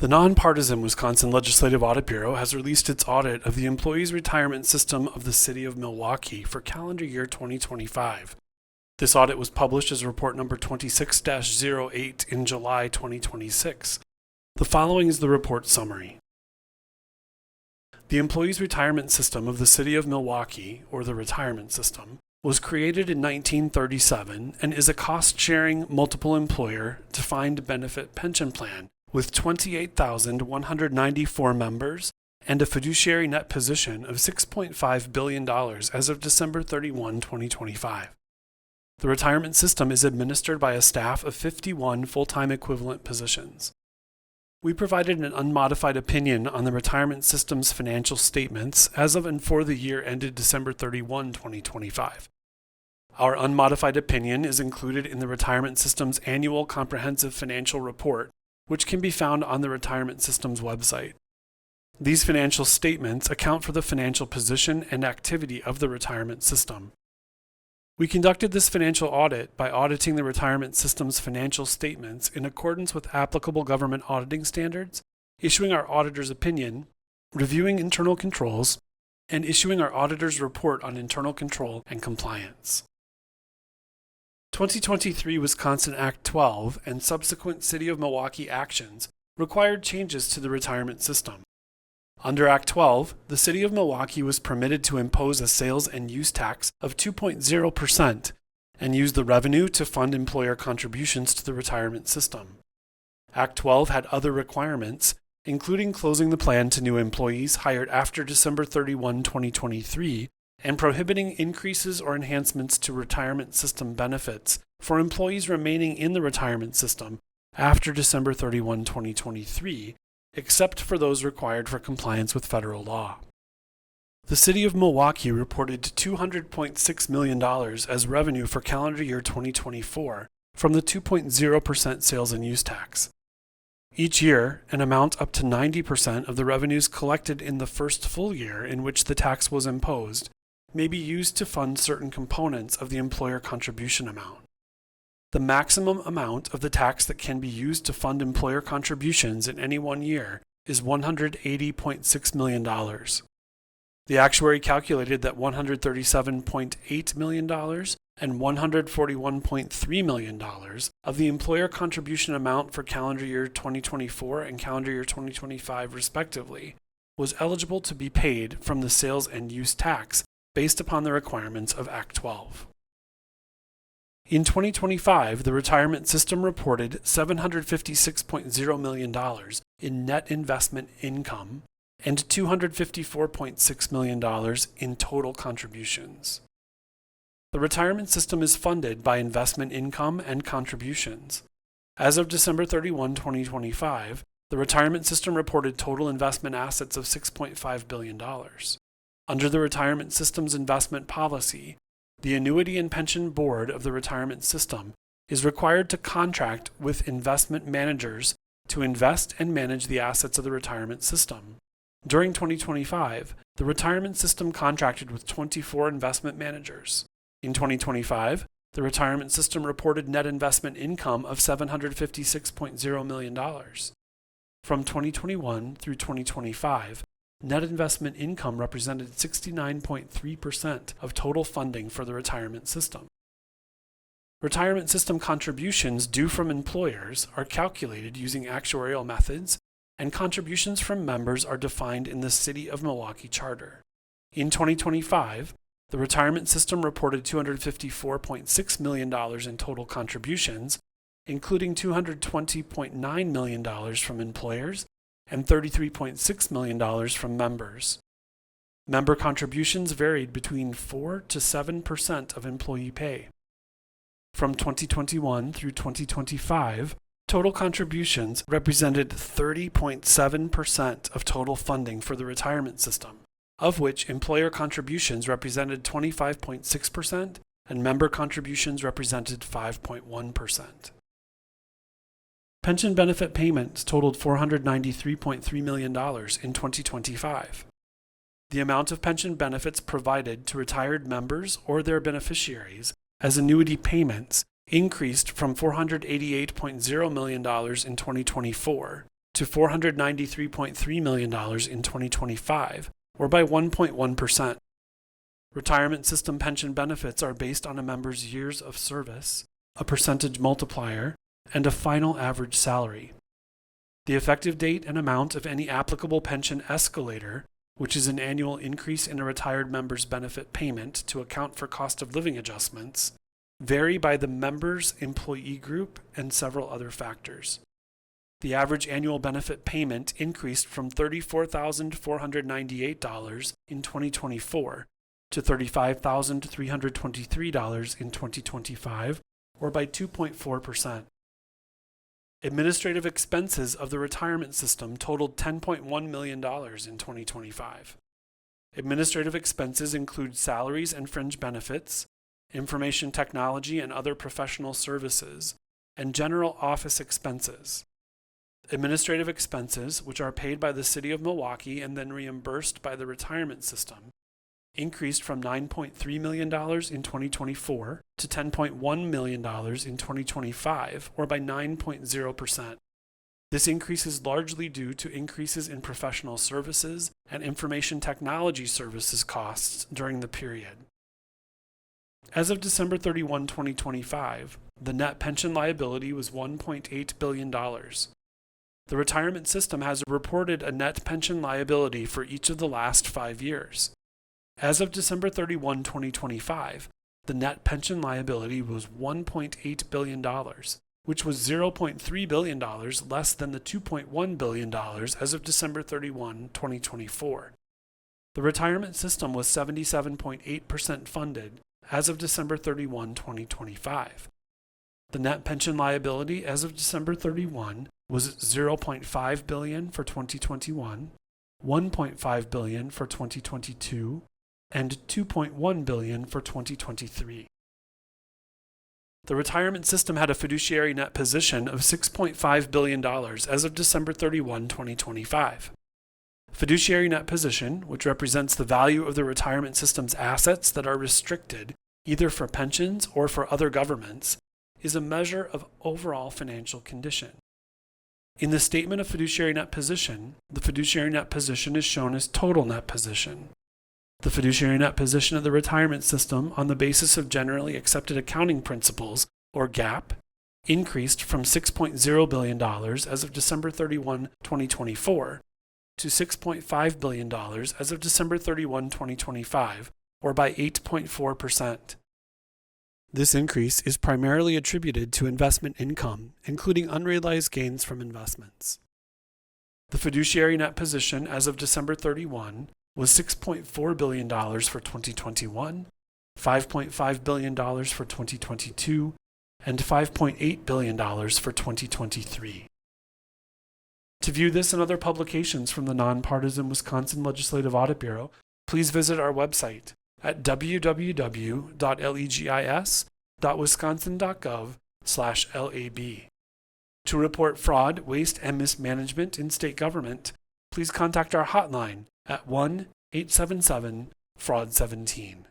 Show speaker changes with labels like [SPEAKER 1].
[SPEAKER 1] The nonpartisan Wisconsin Legislative Audit Bureau has released its audit of the employees' retirement system of the City of Milwaukee for calendar year 2025. This audit was published as report number 26-08 in July 2026. The following is the report summary. The employees' retirement system of the City of Milwaukee, or the retirement system, was created in 1937 and is a cost-sharing multiple employer defined benefit pension plan with 28,194 members and a fiduciary net position of $6.5 billion as of December 31, 2025. The retirement system is administered by a staff of 51 full-time equivalent positions. We provided an unmodified opinion on the retirement system's financial statements as of and for the year ended December 31, 2025. Our unmodified opinion is included in the retirement system's annual comprehensive financial report, which can be found on the retirement system's website. These financial statements account for the financial position and activity of the retirement system. We conducted this financial audit by auditing the retirement system's financial statements in accordance with applicable government auditing standards, issuing our auditor's opinion, reviewing internal controls, and issuing our auditor's report on internal control and compliance. 2023 Wisconsin Act 12 and subsequent City of Milwaukee actions required changes to the retirement system. Under Act 12, the City of Milwaukee was permitted to impose a sales and use tax of 2.0% and use the revenue to fund employer contributions to the retirement system. Act 12 had other requirements, including closing the plan to new employees hired after December 31, 2023, and prohibiting increases or enhancements to retirement system benefits for employees remaining in the retirement system after December 31, 2023, except for those required for compliance with federal law. The City of Milwaukee reported $200.6 million as revenue for calendar year 2024 from the 2.0% sales and use tax. Each year, an amount up to 90% of the revenues collected in the first full year in which the tax was imposed may be used to fund certain components of the employer contribution amount. The maximum amount of the tax that can be used to fund employer contributions in any one year is $180.6 million. The actuary calculated that $137.8 million and $141.3 million of the employer contribution amount for calendar year 2024 and calendar year 2025 respectively was eligible to be paid from the sales and use tax based upon the requirements of Act 12. In 2025, the retirement system reported $756.0 million in net investment income and $254.6 million in total contributions. The retirement system is funded by investment income and contributions. As of December 31, 2025, the retirement system reported total investment assets of $6.5 billion. Under the retirement system's investment policy, the Annuity and Pension Board of the retirement system is required to contract with investment managers to invest and manage the assets of the retirement system. During 2025, the retirement system contracted with 24 investment managers. In 2025, the retirement system reported net investment income of $756.0 million. From 2021 through 2025, net investment income represented 69.3% of total funding for the retirement system. Retirement system contributions due from employers are calculated using actuarial methods, and contributions from members are defined in the City of Milwaukee Charter. In 2025, the retirement system reported $254.6 million in total contributions, including $220.9 million from employers and $33.6 million from members. Member contributions varied between 4 to 7% of employee pay. From 2021 through 2025, total contributions represented 30.7% of total funding for the retirement system, of which employer contributions represented 25.6% and member contributions represented 5.1%. Pension benefit payments totaled $493.3 million in 2025. The amount of pension benefits provided to retired members or their beneficiaries as annuity payments increased from $488.0 million in 2024 to $493.3 million in 2025, or by 1.1%. Retirement system pension benefits are based on a member's years of service, a percentage multiplier, and a final average salary. The effective date and amount of any applicable pension escalator, which is an annual increase in a retired member's benefit payment to account for cost of living adjustments, vary by the member's employee group and several other factors. The average annual benefit payment increased from $34,498 in 2024 to $35,323 in 2025, or by 2.4%. Administrative expenses of the retirement system totaled $10.1 million in 2025. Administrative expenses include salaries and fringe benefits, information technology and other professional services, and general office expenses. Administrative expenses, which are paid by the City of Milwaukee and then reimbursed by the retirement system, increased from $9.3 million in 2024 to $10.1 million in 2025, or by 9.0%. This increase is largely due to increases in professional services and information technology services costs during the period. As of December 31, 2025, the net pension liability was $1.8 billion. The retirement system has reported a net pension liability for each of the last 5 years. As of December 31, 2025, the net pension liability was $1.8 billion, which was $0.3 billion less than the $2.1 billion as of December 31, 2024. The retirement system was 77.8% funded as of December 31, 2025. The net pension liability as of December 31 was $0.5 billion for 2021, $1.5 billion for 2022, and $2.1 billion for 2023. The retirement system had a fiduciary net position of $6.5 billion as of December 31, 2025. Fiduciary net position, which represents the value of the retirement system's assets that are restricted either for pensions or for other governments, is a measure of overall financial condition. In the statement of fiduciary net position, the fiduciary net position is shown as total net position. The fiduciary net position of the retirement system on the basis of generally accepted accounting principles, or GAAP, increased from $6.0 billion as of December 31, 2024 to $6.5 billion as of December 31, 2025, or by 8.4%. This increase is primarily attributed to investment income, including unrealized gains from investments. The fiduciary net position as of December 31 was $6.4 billion for 2021, $5.5 billion for 2022, and $5.8 billion for 2023. To view this and other publications from the Nonpartisan Wisconsin Legislative Audit Bureau, please visit our website at www.legis.wisconsin.gov/lab. To report fraud, waste, and mismanagement in state government, please contact our hotline at 1-877-FRAUD-17.